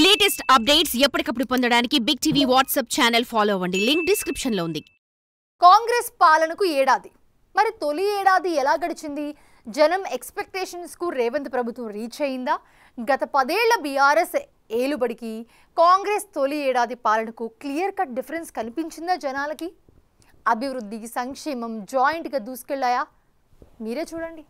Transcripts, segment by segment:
Latest updates ఎప్పటికప్పుడు పొందడానికి big TV WhatsApp channel follow అవ్వండి. లింక్ డిస్క్రిప్షన్ లో ఉంది. కాంగ్రెస్ పాలనకు ఏడాది. మరి తొలి ఏడాది ఎలా గడిచింది? జనం ఎక్స్‌పెక్టేషన్స్ కు రేవంత్ ప్రభుత్వం రీచ్ అయిందా? గత 10 ఏళ్ల బీఆర్ఎస్ ఏలుబడికి కాంగ్రెస్ తొలి ఏడాది పాలనకు క్లియర్ కట్ డిఫరెన్స్ కనిపించిందా జనాలకి? అభివృద్ధి, సంక్షేమం జాయింట్ గా దూసుకెళ్లాయా? మీరే చూడండి.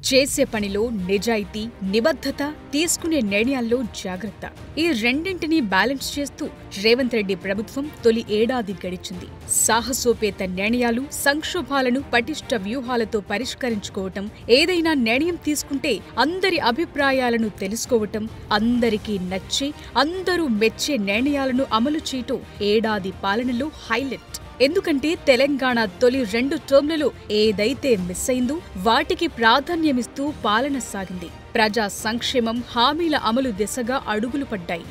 చేసే పనిలో నిజాయితీ, నిబద్ధత, తీసుకునే నిర్ణయాల్లో జాగ్రత్త, ఈ రెండింటినీ బ్యాలెన్స్ చేస్తూ రేవంత్ రెడ్డి ప్రభుత్వం తొలి ఏడాది గడిచింది. సాహసోపేత నిర్ణయాలు, సంక్షోభాలను పటిష్ట వ్యూహాలతో పరిష్కరించుకోవటం, ఏదైనా నిర్ణయం తీసుకుంటే అందరి అభిప్రాయాలను తెలుసుకోవటం, అందరికీ నచ్చే, అందరూ మెచ్చే నిర్ణయాలను అమలు చేయటం ఏడాది పాలనలో హైలైట్. ఎందుకంటే తెలంగాణ తొలి 2 టర్మ్లలో ఏదైతే మిస్ అయిందో వాటికి ప్రాధాన్యమిస్తూ పాలన సాగింది. ప్రజా సంక్షేమం, హామీల అమలు దిశగా అడుగులు పడ్డాయి.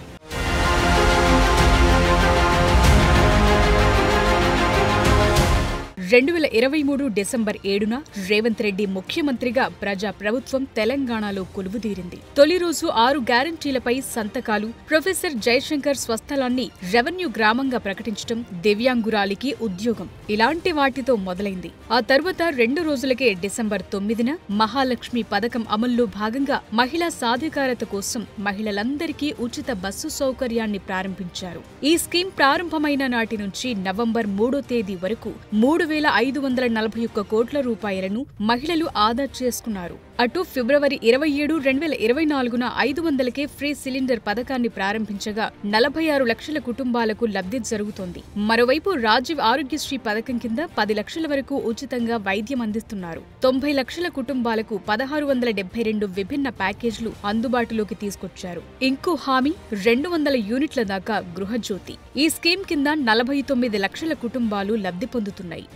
2023 డిసెంబర్ 7న రేవంత్ రెడ్డి ముఖ్యమంత్రిగా ప్రజా ప్రభుత్వం తెలంగాణలో కొలువుదీరింది. తొలి రోజు 6 గ్యారంటీలపై సంతకాలు, ప్రొఫెసర్ జయశంకర్ స్వస్థలాన్ని రెవెన్యూ గ్రామంగా ప్రకటించడం, దివ్యాంగురాలికి ఉద్యోగం, ఇలాంటి వాటితో మొదలైంది. ఆ తర్వాత 2 రోజులకే డిసెంబర్ 9న మహాలక్ష్మి పథకం అమల్లో భాగంగా మహిళా సాధికారత కోసం మహిళలందరికీ ఉచిత బస్సు సౌకర్యాన్ని ప్రారంభించారు. ఈ స్కీమ్ ప్రారంభమైన నాటి నుంచి నవంబర్ 3వ తేదీ వరకు 3,541 కోట్ల రూపాయలను మహిళలు ఆదా చేసుకున్నారు. అటు ఫిబ్రవరి 27, 2024న 500కే ఫ్రీ సిలిండర్ పథకాన్ని ప్రారంభించగా 46 లక్షల కుటుంబాలకు లబ్ధి జరుగుతోంది. మరోవైపు రాజీవ్ ఆరోగ్యశ్రీ పథకం కింద 10 లక్షల వరకు ఉచితంగా వైద్యం అందిస్తున్నారు. 90 లక్షల కుటుంబాలకు 1672 విభిన్న ప్యాకేజీలు అందుబాటులోకి తీసుకొచ్చారు. ఇంకో హామీ 200 యూనిట్ల దాకా గృహజ్యోతి. ఈ స్కీమ్ కింద 49 లక్షల కుటుంబాలు లబ్ధి పొందుతున్నాయి.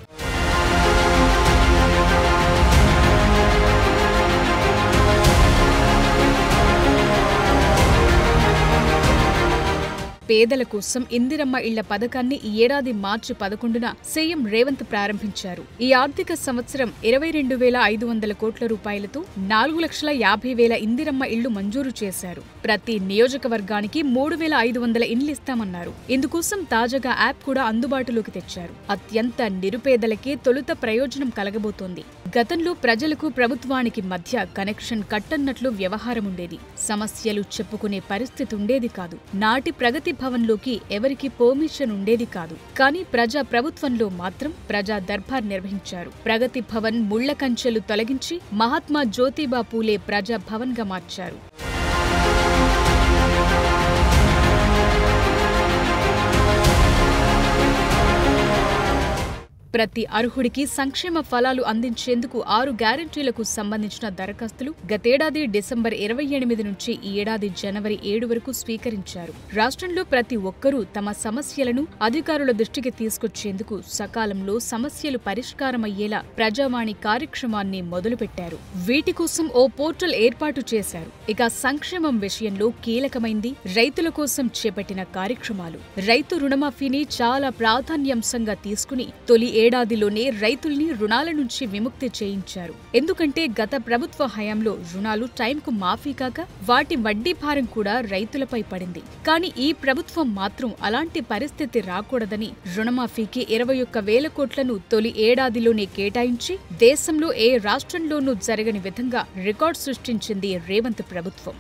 పేదల కోసం ఇందిరమ్మ ఇళ్ల పథకాన్ని ఈ ఏడాది మార్చి 11న సీఎం రేవంత్ ప్రారంభించారు. ఈ ఆర్థిక సంవత్సరం 22,500 కోట్ల రూపాయలతో 4,50,000 ఇందిరమ్మ ఇళ్లు మంజూరు చేశారు. ప్రతి నియోజకవర్గానికి 3,500 ఇండ్లిస్తామన్నారు. ఇందుకోసం తాజాగా యాప్ కూడా అందుబాటులోకి తెచ్చారు. అత్యంత నిరుపేదలకే తొలుత ప్రయోజనం కలగబోతోంది. గతంలో ప్రజలకు ప్రభుత్వానికి మధ్య కనెక్షన్ కట్టన్నట్లు వ్యవహారముండేది. సమస్యలు చెప్పుకునే పరిస్థితి ఉండేది కాదు. నాటి ప్రగతి భవన్లోకి ఎవరికి పర్మిషన్ ఉండేది కాదు. కానీ ప్రజా ప్రభుత్వంలో మాత్రం ప్రజా దర్బార్ నిర్వహించారు. ప్రగతి భవన్ ముళ్ల కంచెలు తొలగించి మహాత్మా జ్యోతిబా పూలే ప్రజా భవన్ గా మార్చారు. ప్రతి అర్హుడికి సంక్షేమ ఫలాలు అందించేందుకు 6 గ్యారంటీలకు సంబంధించిన దరఖాస్తులు గతేడాది డిసెంబర్ 28 నుంచి ఈ ఏడాది జనవరి 7 వరకు స్వీకరించారు. రాష్ట్రంలో ప్రతి ఒక్కరూ తమ సమస్యలను అధికారుల దృష్టికి తీసుకొచ్చేందుకు సకాలంలో సమస్యలు పరిష్కారమయ్యేలా ప్రజావాణి కార్యక్రమాన్ని మొదలుపెట్టారు. వీటి కోసం ఓ పోర్టల్ ఏర్పాటు చేశారు. ఇక సంక్షేమం విషయంలో కీలకమైంది రైతుల కోసం చేపట్టిన కార్యక్రమాలు. రైతు రుణమాఫీని చాలా ప్రాధాన్యాంశంగా తీసుకుని తొలి ఏడాదిలోనే రైతుల్ని రుణాల నుంచి విముక్తి చేయించారు. ఎందుకంటే గత ప్రభుత్వ హయాంలో రుణాలు టైంకు మాఫీ కాక వాటి వడ్డీ భారం కూడా రైతులపై పడింది. కానీ ఈ ప్రభుత్వం మాత్రం అలాంటి పరిస్థితి రాకూడదని రుణమాఫీకి 21,000 కోట్లను తొలి ఏడాదిలోనే కేటాయించి దేశంలో ఏ రాష్ట్రంలోనూ జరగని విధంగా రికార్డు సృష్టించింది రేవంత్ ప్రభుత్వం.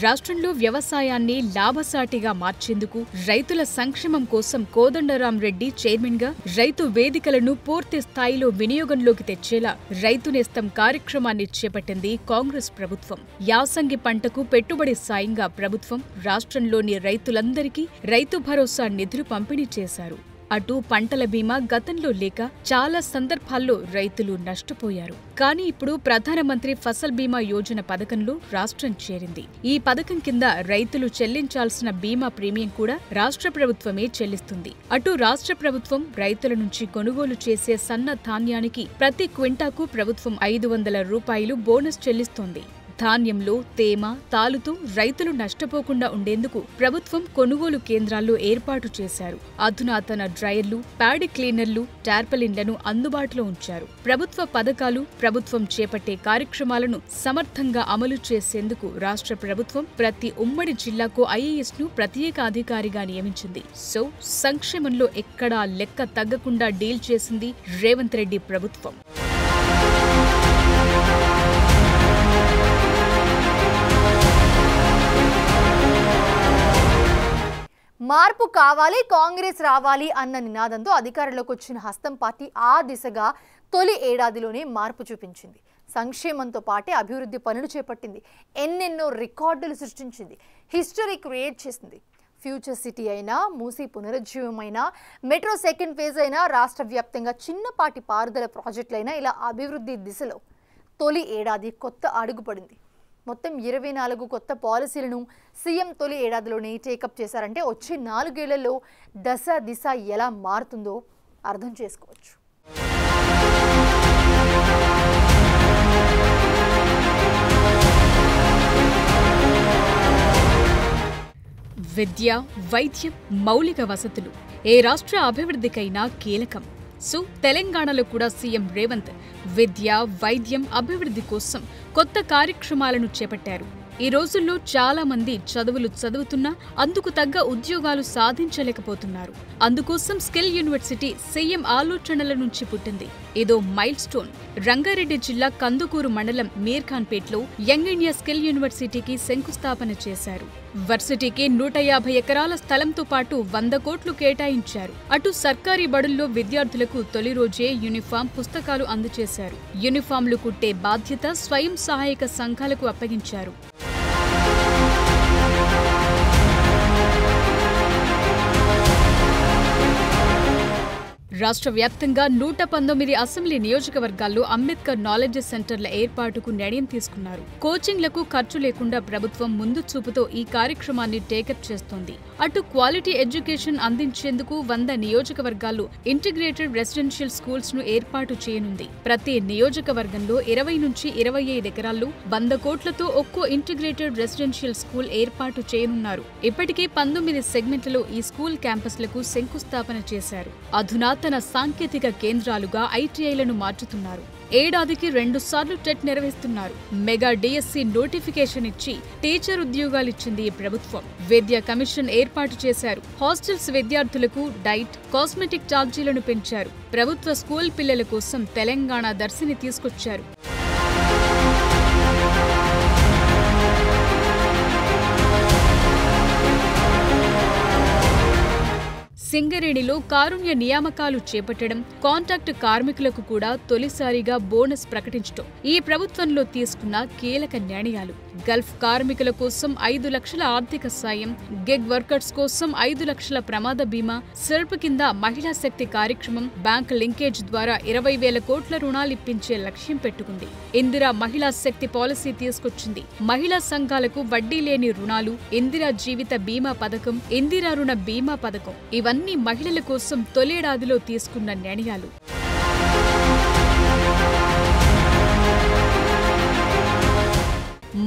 రాష్ట్రంలో వ్యవసాయాన్ని లాభసాటిగా మార్చేందుకు రైతుల సంక్షేమం కోసం కోదండరాం రెడ్డి చైర్మన్ గా రైతు వేదికలను పూర్తి స్థాయిలో వినియోగంలోకి తెచ్చేలా రైతు నేస్తం కార్యక్రమాన్ని చేపట్టింది కాంగ్రెస్ ప్రభుత్వం. యాసంగి పంటకు పెట్టుబడి సాయంగా ప్రభుత్వం రాష్ట్రంలోని రైతులందరికీ రైతు భరోసా నిధులు పంపిణీ చేశారు. అటు పంటల బీమా గతంలో లేక చాలా సందర్భాల్లో రైతులు నష్టపోయారు. కానీ ఇప్పుడు ప్రధానమంత్రి ఫసల్ బీమా యోజన పథకంలో రాష్ట్రం చేరింది. ఈ పథకం కింద రైతులు చెల్లించాల్సిన బీమా ప్రీమియం కూడా రాష్ట్ర ప్రభుత్వమే చెల్లిస్తుంది. అటు రాష్ట్ర ప్రభుత్వం రైతుల నుంచి కొనుగోలు చేసే సన్న ధాన్యానికి ప్రతి క్వింటాకు ప్రభుత్వం 500 రూపాయలు బోనస్ చెల్లిస్తోంది. ధాన్యంలో తేమ, తాలుతో రైతులు నష్టపోకుండా ఉండేందుకు ప్రభుత్వం కొనుగోలు కేంద్రాల్లో ఏర్పాటు చేశారు. అధునాతన డ్రైయర్లు, ప్యాడీ క్లీనర్లు, టార్పలిన్లను అందుబాటులో ఉంచారు. ప్రభుత్వ పథకాలు, ప్రభుత్వం చేపట్టే కార్యక్రమాలను సమర్థంగా అమలు చేసేందుకు రాష్ట్ర ప్రభుత్వం ప్రతి ఉమ్మడి జిల్లాకు ఐఏఎస్ను ప్రత్యేక అధికారిగా నియమించింది. సో సంక్షేమంలో ఎక్కడా లెక్క తగ్గకుండా డీల్ చేసింది రేవంత్ రెడ్డి ప్రభుత్వం. మార్పు కావాలి, కాంగ్రెస్ రావాలి అన్న నినాదంతో అధికారంలోకి వచ్చిన హస్తం పార్టీ ఆ దిశగా తొలి ఏడాదిలోనే మార్పు చూపించింది. సంక్షేమంతో పాటే అభివృద్ధి పనులు చేపట్టింది. ఎన్నెన్నో రికార్డులు సృష్టించింది. హిస్టరీ క్రియేట్ చేసింది. ఫ్యూచర్ సిటీ అయినా, మూసీ పునరుజ్జీవమైనా, మెట్రో సెకండ్ ఫేజ్ అయినా, రాష్ట్ర వ్యాప్తంగా చిన్నపాటి పారుదల ప్రాజెక్టులైనా ఇలా అభివృద్ధి దిశలో తొలి ఏడాది కొత్త అడుగు పడింది. మొత్తం 24 కొత్త పాలసీలను సీఎం తొలి ఏడాదిలోనే టేకప్ చేశారంటే వచ్చే 4 ఏళ్లలో దశ దిశ ఎలా మారుతుందో అర్థం చేసుకోవచ్చు. విద్య, వైద్యం, మౌలిక వసతులు ఏ రాష్ట్ర అభివృద్ధికైనా కీలకం. సో తెలంగాణలో కూడా సీఎం రేవంత్ విద్య, వైద్యం, అభివృద్ధి కోసం కొత్త కార్యక్రమాలను చేపట్టారు. ఈ రోజుల్లో చాలా మంది చదువులు చదువుతున్నా అందుకు తగ్గ ఉద్యోగాలు సాధించలేకపోతున్నారు. అందుకోసం స్కిల్ యూనివర్సిటీ సీఎం ఆలోచనల నుంచి పుట్టింది. ఇదో మైల్ స్టోన్. రంగారెడ్డి జిల్లా కందుకూరు మండలం మీర్ఖాన్పేట్లో యంగ్ ఇండియా స్కిల్ యూనివర్సిటీకి శంకుస్థాపన చేశారు. వర్సిటీకి 150 ఎకరాల స్థలంతో పాటు 100 కోట్లు కేటాయించారు. అటు సర్కారీ బడుల్లో విద్యార్థులకు తొలి రోజే యూనిఫామ్, పుస్తకాలు అందజేశారు. యూనిఫామ్లు కుట్టే బాధ్యత స్వయం సహాయక సంఘాలకు అప్పగించారు. రాష్ట్ర వ్యాప్తంగా 119 అసెంబ్లీ నియోజకవర్గాల్లో అంబేద్కర్ నాలెడ్జ్ సెంటర్ల ఏర్పాటుకు నిర్ణయం తీసుకున్నారు. కోచింగ్లకు ఖర్చు లేకుండా ప్రభుత్వం ముందు చూపుతో ఈ కార్యక్రమాన్ని టేకప్ చేస్తోంది. అటు క్వాలిటీ ఎడ్యుకేషన్ అందించేందుకు 100 నియోజకవర్గాల్లో ఇంటిగ్రేటెడ్ రెసిడెన్షియల్ స్కూల్స్ ను ఏర్పాటు చేయనుంది. ప్రతి నియోజకవర్గంలో 20 నుంచి 25 ఎకరాల్లో 100 కోట్లతో ఒక్కో ఇంటిగ్రేటెడ్ రెసిడెన్షియల్ స్కూల్ ఏర్పాటు చేయనున్నారు. ఇప్పటికే 19 సెగ్మెంట్లలో ఈ స్కూల్ క్యాంపస్లకు శంకుస్థాపన చేశారు. అధునాతన సాంకేతిక కేంద్రాలుగా ఐటీఐలను మార్చుతున్నారు. ఏడాదికి 2 సార్లు టెట్ నిర్వహిస్తున్నారు. మెగా డిఎస్సి నోటిఫికేషన్ ఇచ్చి టీచర్ ఉద్యోగాలిచ్చింది ఈ ప్రభుత్వం. విద్యా కమిషన్ ఏర్పాటు చేశారు. హాస్టల్స్ విద్యార్థులకు డైట్, కాస్మెటిక్ ఛార్జీలను పెంచారు. ప్రభుత్వ స్కూల్ పిల్లల కోసం తెలంగాణ దర్శిని తీసుకొచ్చారు. సింగరేణిలో కారుణ్య నియామకాలు చేపట్టడం, కాంట్రాక్టు కార్మికులకు కూడా తొలిసారిగా బోనస్ ప్రకటించడం ఈ ప్రభుత్వంలో తీసుకున్న కీలక నిర్ణయాలు. గల్ఫ్ కార్మికుల కోసం 5 లక్షల ఆర్థిక సాయం, గిగ్ వర్కర్స్ కోసం 5 లక్షల ప్రమాద బీమా, సెర్ప్ కింద మహిళా శక్తి కార్యక్రమం, బ్యాంక్ లింకేజ్ ద్వారా 20,000 కోట్ల రుణాలిప్పించే లక్ష్యం పెట్టుకుంది. ఇందిరా మహిళా శక్తి పాలసీ తీసుకొచ్చింది. మహిళా సంఘాలకు వడ్డీ లేని రుణాలు, ఇందిరా జీవిత బీమా పథకం, ఇందిరా రుణ బీమా పథకం ఇవన్నీ మహిళల కోసం తొలేడాదిలో తీసుకున్న నిర్ణయాలు.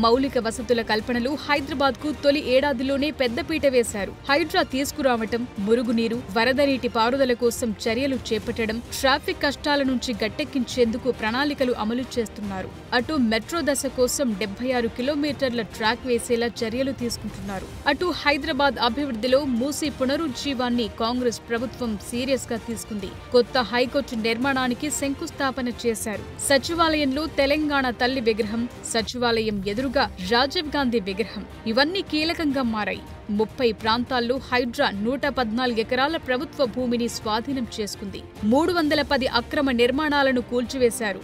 మౌలిక వసతుల కల్పనలు హైదరాబాద్కు తొలి ఏడాదిలోనే పెద్దపీట వేశారు. హైడ్రా తీసుకురావటం, మురుగునీరు, వరద నీటి పారుదల కోసం చర్యలు చేపట్టడం, ట్రాఫిక్ కష్టాల నుంచి గట్టెక్కించేందుకు ప్రణాళికలు అమలు చేస్తున్నారు. అటు మెట్రో దశ కోసం 76 కిలోమీటర్ల ట్రాక్ వేసేలా చర్యలు తీసుకుంటున్నారు. అటు హైదరాబాద్ అభివృద్ధిలో మూసీ పునరుజ్జీవాన్ని కాంగ్రెస్ ప్రభుత్వం సీరియస్ గా తీసుకుంది. కొత్త హైకోర్టు నిర్మాణానికి శంకుస్థాపన చేశారు. సచివాలయంలో తెలంగాణ తల్లి విగ్రహం, సచివాలయం ఎదురుగా రాజీవ్ గాంధీ విగ్రహం ఇవన్నీ కీలకంగా మారాయి. 30 ప్రాంతాల్లో హైడ్రా 114 ఎకరాల ప్రభుత్వ భూమిని స్వాధీనం చేసుకుంది. 310 అక్రమ నిర్మాణాలను కూల్చివేశారు.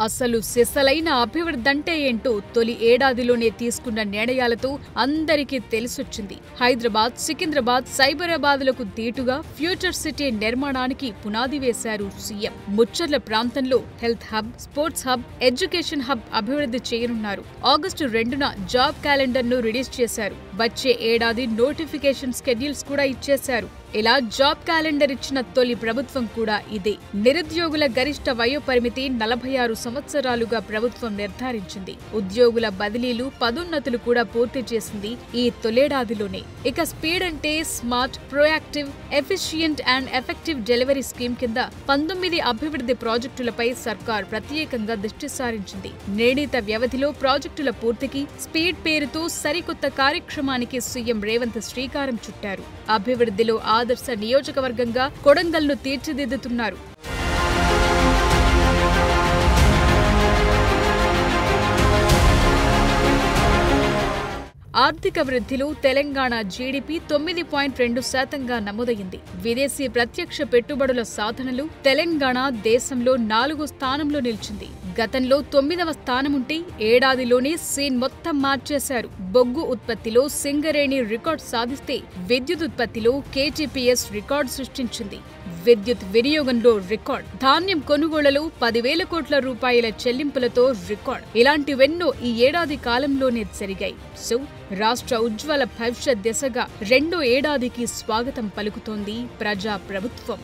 అసలు సిసలైన అభివృద్ధంటే ఏంటో తొలి ఏడాదిలోనే తీసుకున్న నిర్ణయాలతో అందరికీ తెలిసొచ్చింది. హైదరాబాద్, సికింద్రాబాద్, సైబరాబాద్లకు దీటుగా ఫ్యూచర్ సిటీ నిర్మాణానికి పునాది వేశారు సీఎం. ముచ్చర్ల ప్రాంతంలో health hub, sports hub, education hub అభివృద్ధి చేయనున్నారు. ఆగస్టు 2న జాబ్ క్యాలెండర్ ను రిలీజ్ చేశారు. వచ్చే ఏడాది నోటిఫికేషన్ స్కెడ్యూల్స్ కూడా ఇచ్చేశారు. ఇలా జాబ్ క్యాలెండర్ ఇచ్చిన తొలి ప్రభుత్వం కూడా ఇదే. నిరుద్యోగుల గరిష్ట వయోపరిమితి 46 సంవత్సరాలుగా ప్రభుత్వం నిర్ధారించింది. ఉద్యోగుల బదిలీలు, పదోన్నతులు కూడా పూర్తి చేసింది ఈ తొలేడాదిలోనే. ఇక స్పీడ్ అంటే smart, proactive, efficient and effective delivery scheme కింద 19 అభివృద్ధి ప్రాజెక్టులపై సర్కార్ ప్రత్యేకంగా దృష్టి సారించింది. నిర్ణీత వ్యవధిలో ప్రాజెక్టుల పూర్తికి స్పీడ్ పేరుతో సరికొత్త కార్యక్రమానికి సీఎం రేవంత్ శ్రీకారం చుట్టారు. అభివృద్ధిలో ఆదర్శ నియోజకవర్గంగా కొడంగల్ను తీర్చిదిద్దుతున్నారు. ఆర్థిక వృద్ధిలో తెలంగాణ జీడీపీ 9.2% నమోదైంది. విదేశీ ప్రత్యక్ష పెట్టుబడుల సాధనలు తెలంగాణ దేశంలో 4వ స్థానంలో నిలిచింది. గతంలో 9వ స్థానముంటే ఏడాదిలోనే సీన్ మొత్తం మార్చేశారు. బొగ్గు ఉత్పత్తిలో సింగరేణి రికార్డు సాధిస్తే విద్యుత్ ఉత్పత్తిలో కేటీపీఎస్ రికార్డు సృష్టించింది. విద్యుత్ వినియోగంలో రికార్డ్, ధాన్యం కొనుగోళ్లలో 10,000 కోట్ల రూపాయల చెల్లింపులతో రికార్డ్. ఇలాంటివెన్నో ఈ ఏడాది కాలంలోనే జరిగాయి. సో రాష్ట్ర ఉజ్వల భవిష్యత్ దిశగా 2వ ఏడాదికి స్వాగతం పలుకుతోంది ప్రజా ప్రభుత్వం.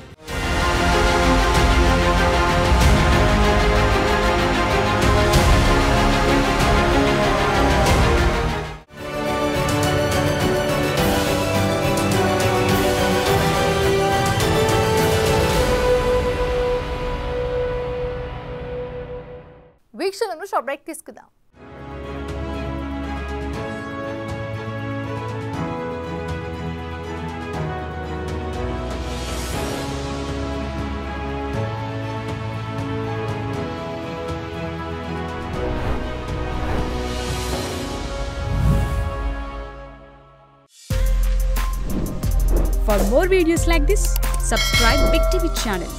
వీక్షణను షార్ట్ బ్రేక్ తీసుకుందాం. For more videos like this, subscribe Big TV channel.